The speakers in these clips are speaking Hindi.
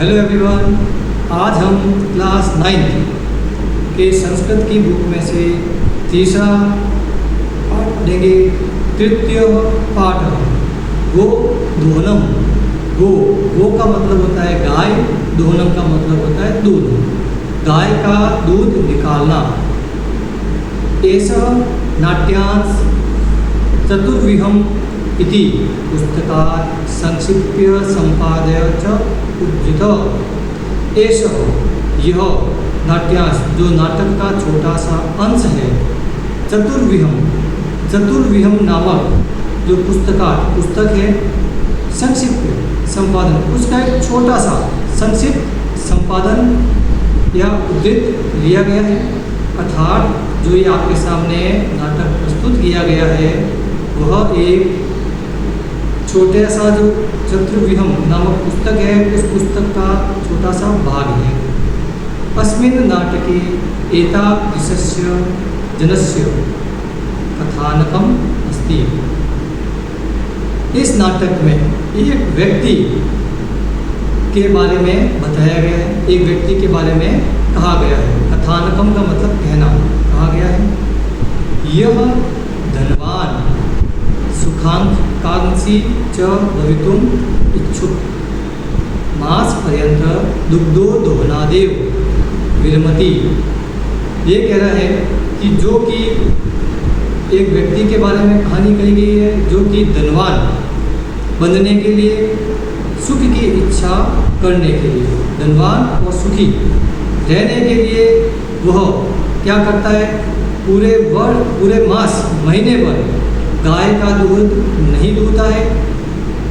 हेलो एवरीवन, आज हम क्लास 9 के संस्कृत की बुक में से तीसरा पाठ पढ़ेंगे। तृतीय पाठ गो दोहनम। गो का मतलब होता है गाय, दोहनम का मतलब होता है दूध, गाय का दूध निकालना। ऐसा नाट्यांश चतुर्विहम इति पुस्तकात् संक्षिप्य संपादय च उद्धृत। एषः यह नाट्यांश जो नाटक का छोटा सा अंश है, चतुर्विहम नामक जो पुस्तक है, संक्षिप्त संपादन उसका एक छोटा सा संक्षिप्त संपादन या उद्धृत लिया गया है। अर्थात जो ये आपके सामने नाटक प्रस्तुत किया गया है वह एक छोटे सा जो चतुर्विहम नामक पुस्तक है, उस पुस्तक का छोटा सा भाग है। अस्मिन् नाटके एतादृशस्य जनस्य कथानकम् अस्ति। इस नाटक में एक व्यक्ति के बारे में बताया गया है, एक व्यक्ति के बारे में कहा गया है। कथानकम का मतलब कहना, कहा गया है यह धनवान सुखाकांक्षी च भवितुम इच्छुक मास पर्यंत दुग्धो दोहनादेव विरमति। ये कह रहा है कि जो कि एक व्यक्ति के बारे में कहानी कही गई है जो कि धनवान बनने के लिए, सुख की इच्छा करने के लिए, धनवान और सुखी रहने के लिए वह क्या करता है, पूरे मास महीने भर गाय का दूध नहीं दूहता है।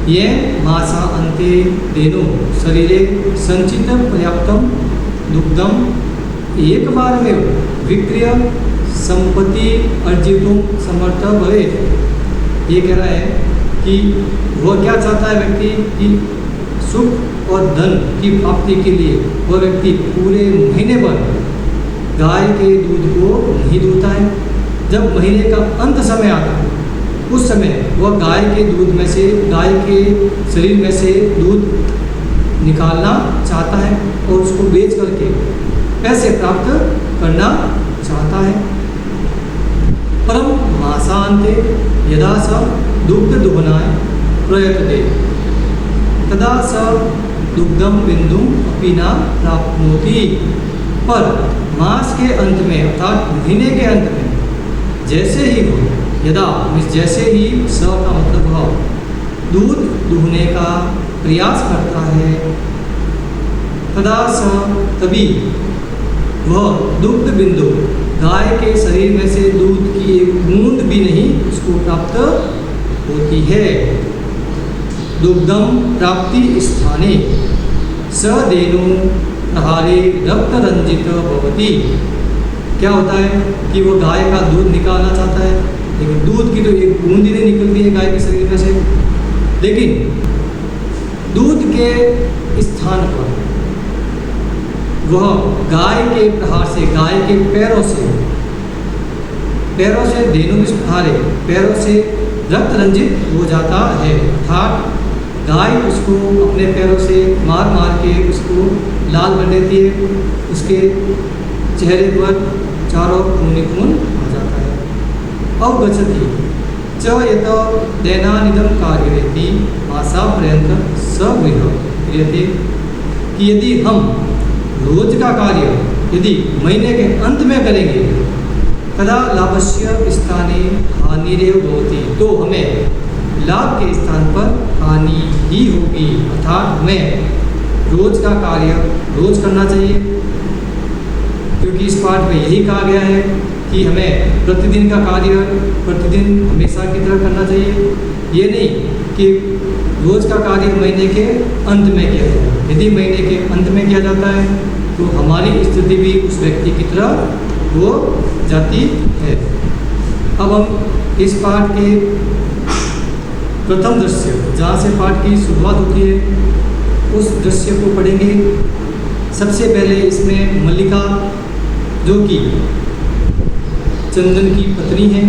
ये मासा अन्ते देनो शरीरे संचित पर्याप्तम दुग्धम एक बार में विक्रिय संपत्ति अर्जितुम समर्थ भवे। ये कह रहा है कि वह क्या चाहता है व्यक्ति कि सुख और धन की प्राप्ति के लिए वह व्यक्ति पूरे महीने भर गाय के दूध को नहीं दूहता है। जब महीने का अंत समय आता है उस समय वह गाय के दूध में से, गाय के शरीर में से दूध निकालना चाहता है और उसको बेच करके पैसे प्राप्त करना चाहता है। परम मासान्ते यदा स दुग्ध दोहनाय प्रयतते तदा स दुग्धम बिंदुम अपि न प्राप्नोति। पर मास के अंत में अर्थात महीने के अंत में जैसे ही हो, यदा जैसे ही स का मतलब भाव दूध दूहने का प्रयास करता है, तदा स तभी वह दुग्ध बिंदु गाय के शरीर में से दूध की एक बूंद भी नहीं उसको प्राप्त होती है। दुग्धम प्राप्ति स्थाने सदेनु प्रहारे रक्त रंजित भवति। क्या होता है कि वो गाय का दूध निकालना चाहता है, लेकिन दूध की तो एक बूंद ही नहीं निकलती है गाय के शरीर में से। लेकिन दूध के स्थान पर वह गाय के प्रहार से, गाय के पैरों से धेनु प्रहारे, पैरों से रक्त रंजित हो जाता है। अर्थात गाय उसको अपने पैरों से मार के उसको लाल कर देती है, उसके चेहरे पर चारों खून आ जाता है। अवगच्छति च यत दैनानिदं कार्येति मासा पर्यंत सगृह क्रियते। कि यदि हम रोज का कार्य यदि महीने के अंत में करेंगे तदा लाभस्य स्थाने हानिरेव भवति, तो हमें लाभ के स्थान पर हानि ही होगी। अर्थात हमें रोज का कार्य रोज करना चाहिए, क्योंकि इस पाठ में यही कहा गया है कि हमें प्रतिदिन का कार्य प्रतिदिन हमेशा की तरह करना चाहिए। ये नहीं कि रोज का कार्य महीने के अंत में किया जाए। यदि महीने के अंत में किया जाता है तो हमारी स्थिति भी उस व्यक्ति की तरह हो जाती है। अब हम इस पाठ के प्रथम दृश्य, जहाँ से पाठ की शुरुआत होती है, उस दृश्य को पढ़ेंगे। सबसे पहले इसमें मल्लिका जो कि चंदन की पत्नी है,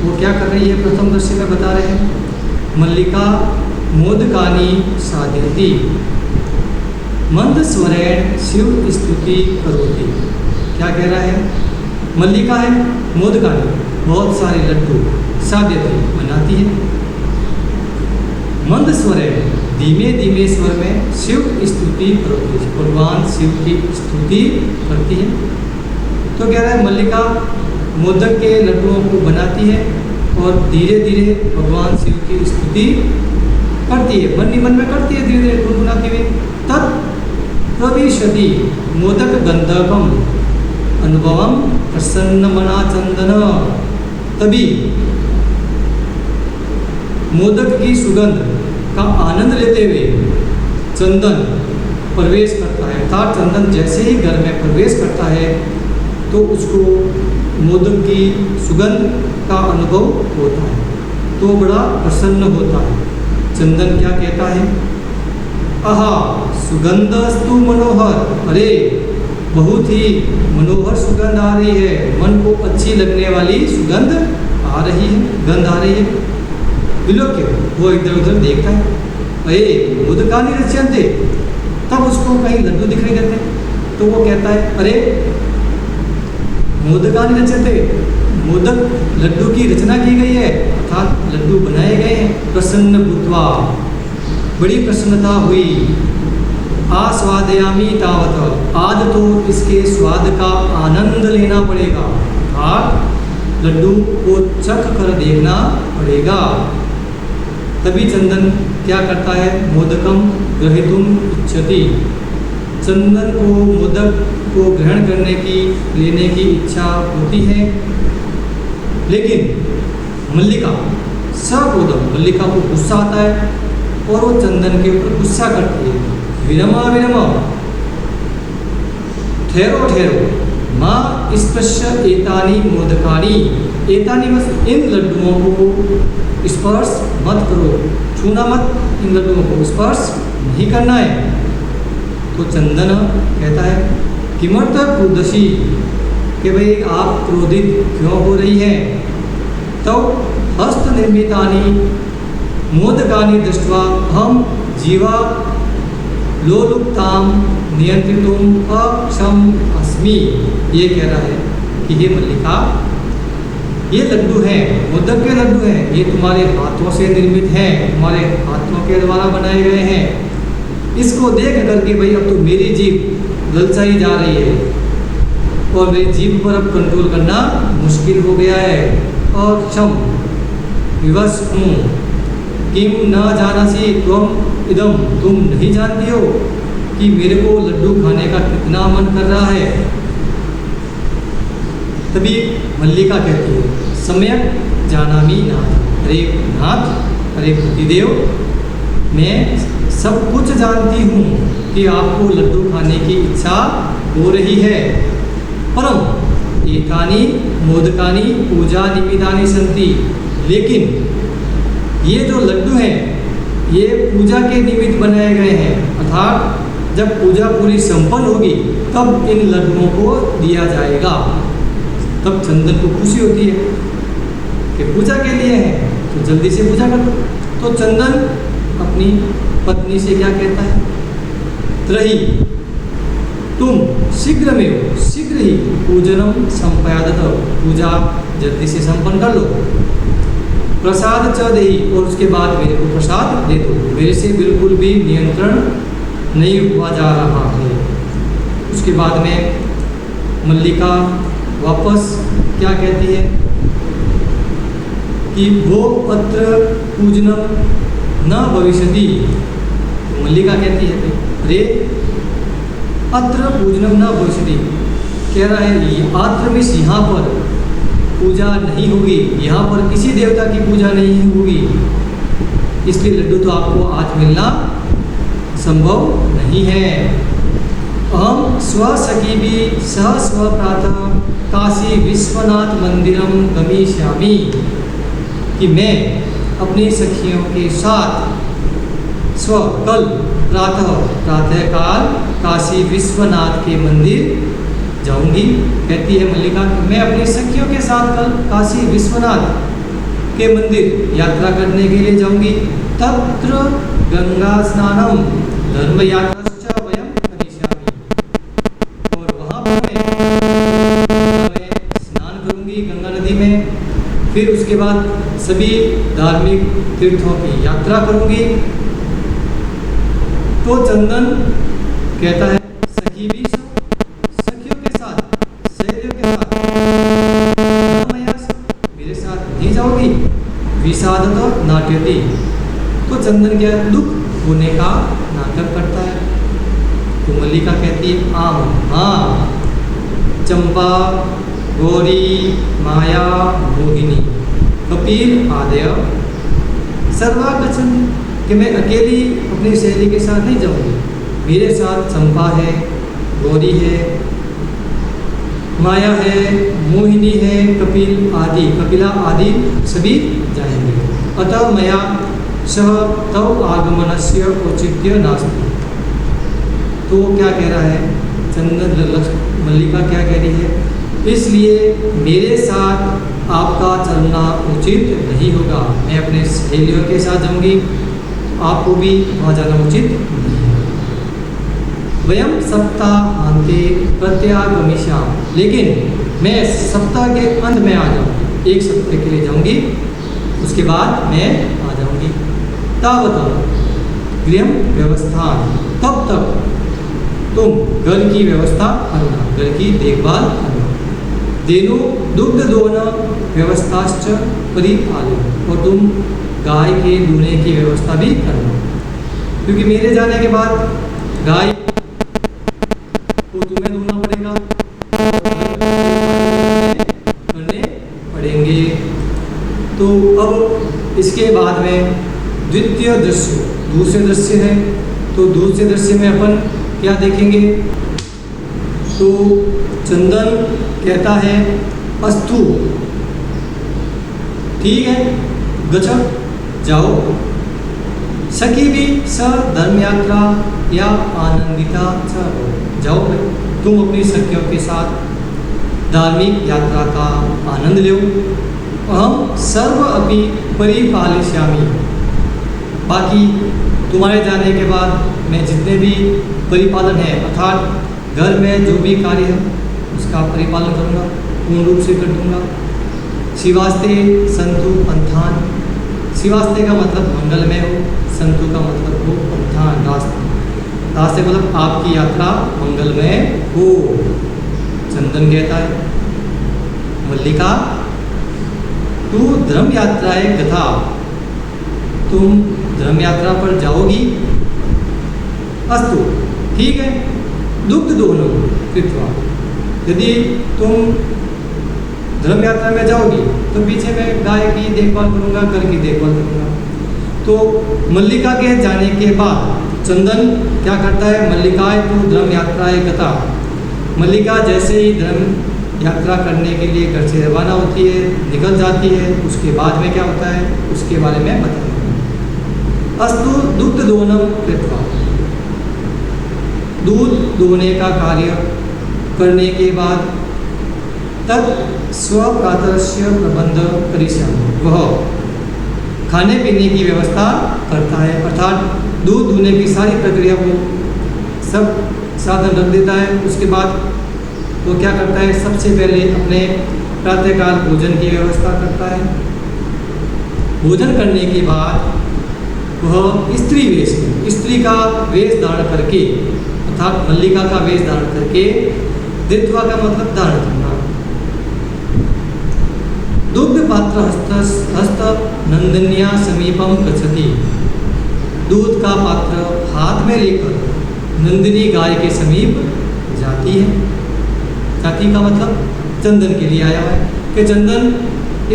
वो क्या कर रही है, प्रथम दृश्य में बता रहे हैं। मल्लिका मोदकानी साधयति। मंद स्वरेण शिव स्तुति करोति। क्या कह रहा है? मल्लिका है मोदकानी, बहुत सारे लड्डू साध्यति बनाती है। मंद स्वरेण धीमे धीमे स्वर में शिव स्तुति करोति, भगवान शिव की स्तुति करती है। तो कह रहा है मल्लिका मोदक के लड्डुओं को बनाती है और धीरे धीरे भगवान शिव की स्तुति करती है, मन ही मन में करती है, धीरे धीरे गुनगुनाती हुई। तत् प्रविशति मोदक गंधकम अनुभवम प्रसन्न मना चंदन। तभी मोदक की सुगंध का आनंद लेते हुए चंदन प्रवेश करता है, अर्थात चंदन जैसे ही घर में प्रवेश करता है तो उसको मोदक की सुगंध का अनुभव होता है, तो बड़ा प्रसन्न होता है। चंदन क्या कहता है? आहा सुगंधस्तु मनोहर, अरे बहुत ही मनोहर सुगंध आ रही है, मन को अच्छी लगने वाली सुगंध आ रही है, गंध आ रही है। विलोक्य वो इधर उधर देखता है, अरे मोदकानि रच्यन्ते, तब उसको कहीं लड्डू दिखाई देते हैं तो वो कहता है अरे मोदकानि रच्यन्ते, मोदक लड्डू की रचना की गई है, अर्थात लड्डू बनाए गए हैं। प्रसन्न भूत्वा, बड़ी प्रसन्नता हुई। आस्वादयामी तावत, आज तो इसके स्वाद का आनंद लेना पड़ेगा, अर्थात लड्डू को चख कर देखना पड़ेगा। तभी चंदन क्या करता है? मोदकम ग्रहीतुम इच्छति, चंदन को मोदक को ग्रहण करने की, लेने की इच्छा होती है। लेकिन मल्लिका सक्रोधम, मल्लिका को गुस्सा आता है और वो चंदन के ऊपर गुस्सा करती है। विरमा विरमा, ठहरो ठहरो, माँ स्पृश्य एतानी मोदकानी, एतानी बस इन लड्डुओं को स्पर्श मत करो, छूना मत, इन लड्डुओं को स्पर्श नहीं करना है। तो चंदन कहता है किमर्थ क्रोधसी, कि भाई आप क्रोधित क्यों हो रही हैं? तो हस्त निर्मितानि मोदकानि दृष्ट्वा हम जीवा लोलुप्ताम नियंत्रितुम अक्षम अस्मि। ये कह रहा है कि हे मल्लिका, ये लड्डू हैं, मोदक के लड्डू हैं, ये तुम्हारे हाथों से निर्मित हैं, तुम्हारे हाथों के द्वारा बनाए गए हैं। इसको देख करके भाई अब तो मेरी जीभ ललचाई जा रही है और मेरी जीभ पर अब कंट्रोल करना मुश्किल हो गया है। अक्षम विवश हूँ, किम न जानासी त्वम इदम, तुम नहीं जानती हो कि मेरे को लड्डू खाने का कितना मन कर रहा है। तभी मल्लिका कहती है सम्यक जानामि नाथ, अरे नाथ, अरे पतिदेव, मैं सब कुछ जानती हूँ कि आपको लड्डू खाने की इच्छा हो रही है, परम एतानि मोदकानि पूजा निमित्तानि सन्ति, लेकिन ये जो लड्डू हैं ये पूजा के निमित्त बनाए गए हैं, अर्थात जब पूजा पूरी संपन्न होगी तब इन लड्डुओं को दिया जाएगा। तब चंदन को खुशी होती है कि पूजा के लिए है तो जल्दी से पूजा कर दो। तो चंदन अपनी पत्नी से क्या कहता है? त्रही तुम शीघ्र में, शीघ्र ही पूजनम संपादत, पूजा जल्दी से संपन्न कर लो। प्रसाद च देहि, और उसके बाद मेरे को प्रसाद दे दो, मेरे से बिल्कुल भी नियंत्रण नहीं हुआ जा रहा है। उसके बाद में मल्लिका वापस क्या कहती है कि वो अत्र पूजनम न भविष्यति। मल्लिका कहती है अरे अत्र पूजनम न भविष्यति, कह रहा है अत्र में यहाँ पर पूजा नहीं होगी, यहाँ पर किसी देवता की पूजा नहीं होगी, इसलिए लड्डू तो आपको आज मिलना संभव नहीं है। अहम स्वसखीभि सह स्व प्रातः काशी विश्वनाथ मंदिरम गमिष्यामि, कि मैं अपनी सखियों के साथ स्व कल प्रातःकाल काशी विश्वनाथ के मंदिर जाऊंगी। कहती है मल्लिका मैं अपनी सखियों के साथ कल काशी विश्वनाथ के मंदिर यात्रा करने के लिए जाऊंगी। तत्र गंगा स्नानम धर्म यात्रा वयम फिर उसके बाद सभी धार्मिक तीर्थों की यात्रा करूँगी। तो चंदन कहता है सखी भी सखियों के साथ, सहेलियों के साथ मेरे साथ नहीं जाओगी। विषादत नाट्यति, तो चंदन क्या है, दुख होने का नाटक करता है। तो मल्लिका कहती है आम हाँ, चंपा, गौरी, माया, मोहिनी, कपिल आदय सर्वा गच्छन्ति, कि मैं अकेली अपनी सहेली के साथ नहीं जाऊंगी। मेरे साथ चंपा है, गौरी है, माया है, मोहिनी है, कपिल आदि, कपिला आदि सभी जाएंगे। अतः मया सह तव आगमनस्य औचित्य नास्ति। तो क्या कह रहा है चंदन, मल्लिका क्या कह रही है, इसलिए मेरे साथ आपका चलना उचित नहीं होगा। मैं अपने सहेलियों के साथ जाऊंगी, आपको भी वहाँ जाना उचित नहीं है। वयम सप्ताहांते प्रत्यागमिष्यामः, लेकिन मैं सप्ताह के अंत में आ जाऊँगी, एक सप्ताह के लिए जाऊँगी, उसके बाद मैं आ जाऊँगी। तावत् गृह व्यवस्था, तब तक तुम घर की व्यवस्था करना, घर की देखभाल करना। देनो दुग्ध दोहन व्यवस्थाश्च परिपालय, और तुम गाय के दूहने की व्यवस्था भी करना, क्योंकि मेरे जाने के बाद गाय को तुम्हें दूहना पड़ेगा, करने पड़ेंगे। तो अब इसके बाद में द्वितीय दृश्य, दूसरे दृश्य है। तो दूसरे दृश्य में अपन क्या देखेंगे, तो चंदन कहता है अस्तु, ठीक है, गच्छ, जाओ। सखी भी स धर्म यात्रा या आनंदिता च हो, जाओ तुम अपनी सखियों के साथ धार्मिक यात्रा का आनंद लो। अहम सर्व अपि परिपालयिष्यामि, बाकी तुम्हारे जाने के बाद मैं जितने भी परिपालन है, अर्थात घर में जो भी कार्य है उसका परिपालन करूँगा, पूर्ण रूप से कर दूँगा। शिवास्ते संतु पंथान, शिवास्ते का मतलब मंगलमय हो, संतु का मतलब हो पंथान, रास्ते मतलब आपकी यात्रा मंगलमय हो। चंदन कहता है मल्लिका तू धर्म यात्राएं कथा, तुम धर्म यात्रा पर जाओगी। अस्तु, ठीक है। दुग्ध दोहनम कृत्वा, यदि तुम धर्म यात्रा में जाओगी तो पीछे मैं गाय की देखभाल करूँगा, घर की देखभाल करूँगा। तो मल्लिका के जाने के बाद चंदन क्या करता है, मल्लिकाए तो धर्म यात्राएं कथा, मल्लिका जैसे ही धर्म यात्रा करने के लिए घर से रवाना होती है, निकल जाती है, उसके बाद में क्या होता है उसके बारे में बताएंगे। अस्तु दुग्ध दोहनम कृत्वा, दूध दोहने का कार्य करने के बाद तब स्वप्रातरस्य प्रबंध करिष्यामि, वह खाने पीने की व्यवस्था करता है, अर्थात दूध दूहने की सारी प्रक्रिया को सब साधन रख देता है। उसके बाद वो क्या करता है, सबसे पहले अपने प्रातःकाल भोजन की व्यवस्था करता है। भोजन करने के बाद वह स्त्री वेश, स्त्री का वेश धारण करके, अर्थात मल्लिका का वेश धारण करके, धृत्वा का मतलब धारण करना, दुग्ध पात्र हस्त नंदन्या समीपम गच्छति, दूध का पात्र हाथ में लेकर नंदिनी गाय के समीप जाती है। जाती का मतलब चंदन के लिए आया है कि चंदन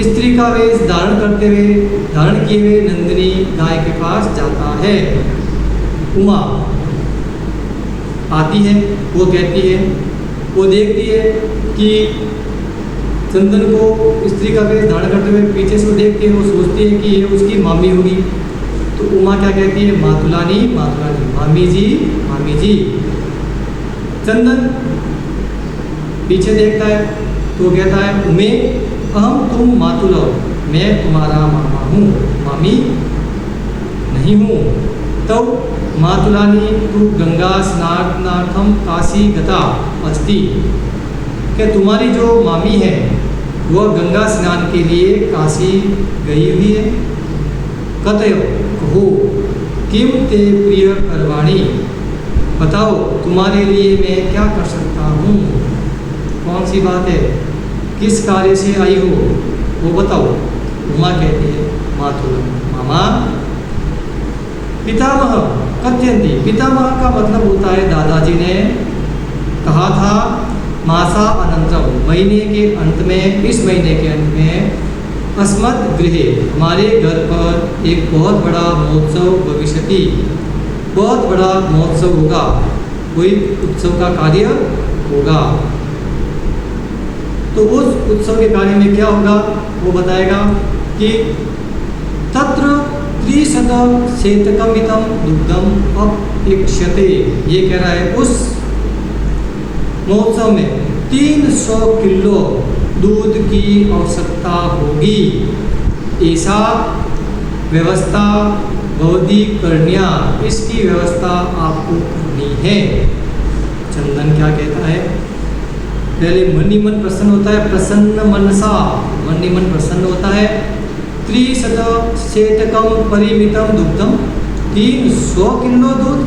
स्त्री का वेश धारण करते हुए, धारण किए हुए नंदिनी गाय के पास जाता है। उमा आती है, वो कहती है, वो देखती है कि चंदन को स्त्री का वेश धारण करते हुए पीछे से वो देखती है, वो सोचती है कि ये उसकी मामी होगी। तो उमा क्या कहती है, मातुलानी मातुलानी, मामी जी मामी जी। चंदन पीछे देखता है तो कहता है उमे अहम तुम मातुल, मैं तुम्हारा मामा हूँ, मामी नहीं हूँ। तो मातुलानी तू गंगा स्नानार्थम काशी गता अस्ति, कि तुम्हारी जो मामी है वह गंगा स्नान के लिए काशी गई हुई है। कतयो कहो किम ते प्रिय करवाणी, बताओ तुम्हारे लिए मैं क्या कर सकता हूँ। कौन सी बात है, किस कार्य से आई हो वो बताओ। उमा कहती है मातुलम, मामा। पितामह कथयंती, पितामह का मतलब होता है दादाजी ने कहा था मासा अनंतरम, महीने के अंत में, इस महीने के अंत में अस्मत् गृहे, हमारे घर पर एक बहुत बड़ा महोत्सव भविष्यति, बहुत बड़ा महोत्सव होगा, कोई उत्सव का कार्य होगा। तो उस उत्सव के कार्य में क्या होगा वो बताएगा कि तत्र 300 शेतकमितम दुग्धम अपेक्ष्यते, ये कह रहा है उस महोत्सव में 300 किलो दूध की आवश्यकता होगी। ऐसा व्यवस्था भवती करनिया, इसकी व्यवस्था आपको करनी है। चंदन क्या कहता है, पहले मन ही मन प्रसन्न होता है, प्रसन्न मनसा, मन ही मन प्रसन्न होता है। 300 शेतकम परिमितम दुग्धम, 300 किलो दूध।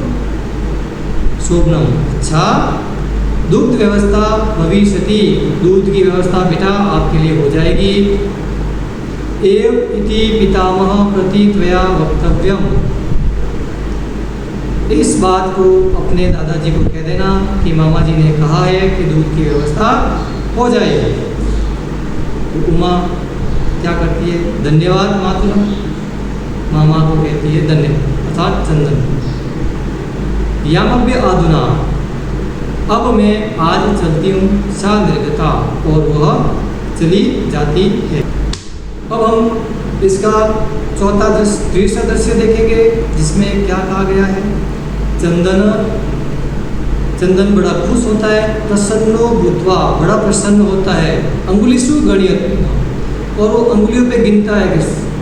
शोभनम, अच्छा दुग्ध व्यवस्था भविष्यति, दूध की व्यवस्था बेटा आपके लिए हो जाएगी। एव इति पितामह प्रति त्वया वक्तव्यम, इस बात को अपने दादाजी को कह देना कि मामा जी ने कहा है कि दूध की व्यवस्था हो जाएगी। तो उमा क्या करती है, धन्यवाद मातुलम, मामा को कहती है धन्यवाद, अर्थात चंदन। यामव्य आधुना, अब मैं आज चलती हूँ, सा निर्गता, और वह चली जाती है। अब हम इसका चौथा दृश्य दृश्य देखेंगे जिसमें क्या कहा गया है। चंदन बड़ा खुश होता है, प्रसन्नो भूत्वा, बड़ा प्रसन्न होता है, अंगुलिसु गणित, और वो अंगुलियों पे गिनता है कि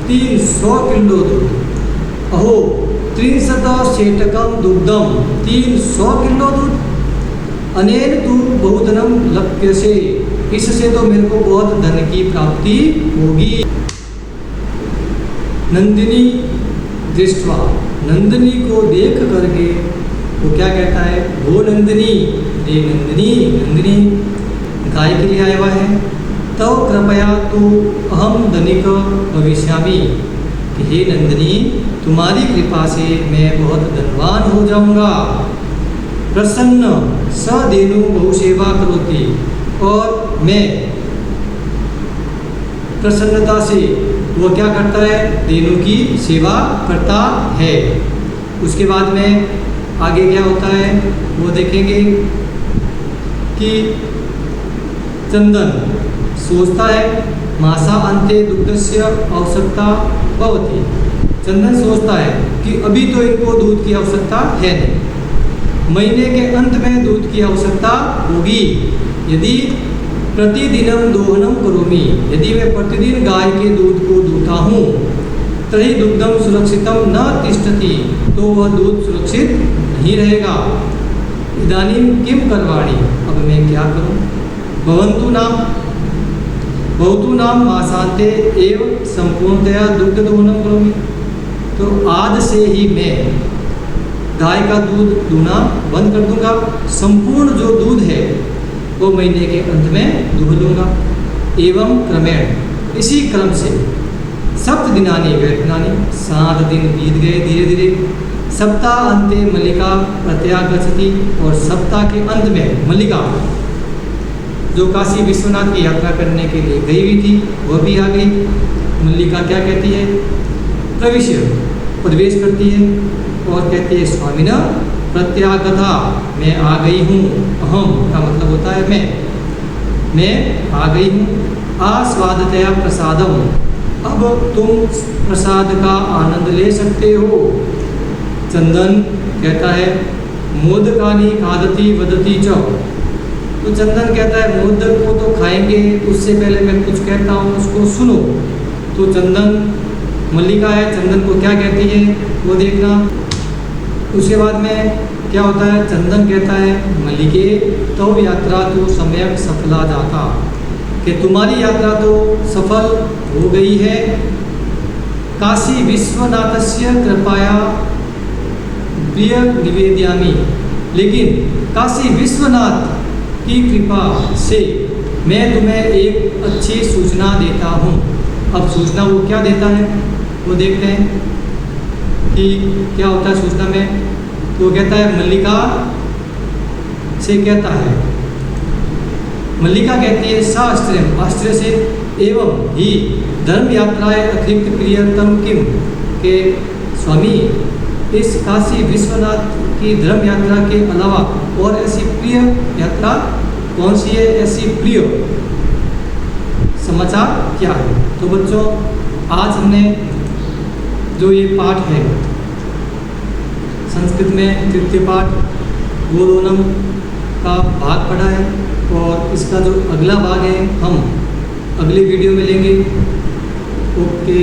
300 किलो दूध। अहो 300 शेटकम दुग्धम, 300 किलो दूध। अनेन तु बहुधनम लप्यसे, इससे तो मेरे को बहुत धन की प्राप्ति होगी। नंदिनी दृष्टवा, नंदिनी को देख करके वो क्या कहता है, वो नंदिनी, ये नंदिनी, नंदिनी गाय के लिए आया हुआ है। तो कृपया तो अहम धनिक भविष्यामि, कि हे नंदिनी तुम्हारी कृपा से मैं बहुत धनवान हो जाऊंगा। प्रसन्न सदेनु बहुसेवा करोति, और मैं प्रसन्नता से वो क्या करता है, देनु की सेवा करता है। उसके बाद में आगे क्या होता है वो देखेंगे कि चंदन सोचता है मासा अंते दुग्धस्य आवश्यकता भवति, चंदन सोचता है कि अभी तो इनको दूध की आवश्यकता है नहीं, महीने के अंत में दूध की आवश्यकता होगी। यदि प्रतिदिनम दोहनम करोमि, यदि मैं प्रतिदिन गाय के दूध को दूहता हूँ, तरी दुग्धम सुरक्षितम न तिष्ठति, तो वह दूध सुरक्षित नहीं रहेगा। इदानीं किम करवाणी, अब मैं क्या करूँ। भवतु नाम मासांते एव संपूर्णतया दुग्ध दोहनम करोमि, तो आज से ही मैं गाय का दूध दूहना बंद कर दूंगा, संपूर्ण जो दूध है वो महीने के अंत में दूह लूँगा। एवं क्रमेण, इसी क्रम से सप्त दिनानि व्यतीतानि, 7 दिन बीत गए धीरे धीरे। सप्ताह अंते मल्लिका प्रत्यागच्छति, और सप्ताह के अंत में मल्लिका जो काशी विश्वनाथ की यात्रा करने के लिए गई हुई थी वह भी आ गई। मल्लिका क्या कहती है, प्रवेश करती है और कहती है स्वामिना प्रत्यागता, मैं आ गई हूँ। अहम का मतलब होता है मैं आ गई हूँ। आस्वादतया प्रसादम, अब तुम प्रसाद का आनंद ले सकते हो। चंदन कहता है मोदकानी खादती वदती च, तो चंदन कहता है मोदक को तो खाएंगे, उससे पहले मैं कुछ कहता हूँ उसको सुनो। तो चंदन, मल्लिका है, चंदन को क्या कहती है वो देखना। उसके बाद में क्या होता है, चंदन कहता है मल्लिके तो यात्रा तो सम्यक सफला जाता, कि तुम्हारी यात्रा तो सफल हो गई है। काशी विश्वनाथस्य कृपया प्रिय निवेदयामि, लेकिन काशी विश्वनाथ की कृपा से मैं तुम्हें एक अच्छी सूचना देता हूँ। अब सूचना वो क्या देता है वो देखते हैं कि क्या होता है सूचना में। तो कहता है मल्लिका से कहता है, मल्लिका कहती है शास्त्रम आश्चर्य से, एवं ही धर्म यात्राएं अतिरिक्त प्रियतम किम, के स्वामी इस काशी विश्वनाथ की धर्म यात्रा के अलावा और ऐसी प्रिय यात्रा कौन सी है, ऐसी प्रिय समाचार क्या है। तो बच्चों आज हमने जो ये पाठ है संस्कृत में तृतीय पाठ गोलोनम का भाग पढ़ा है, और इसका जो अगला भाग है हम अगले वीडियो में लेंगे। ओके।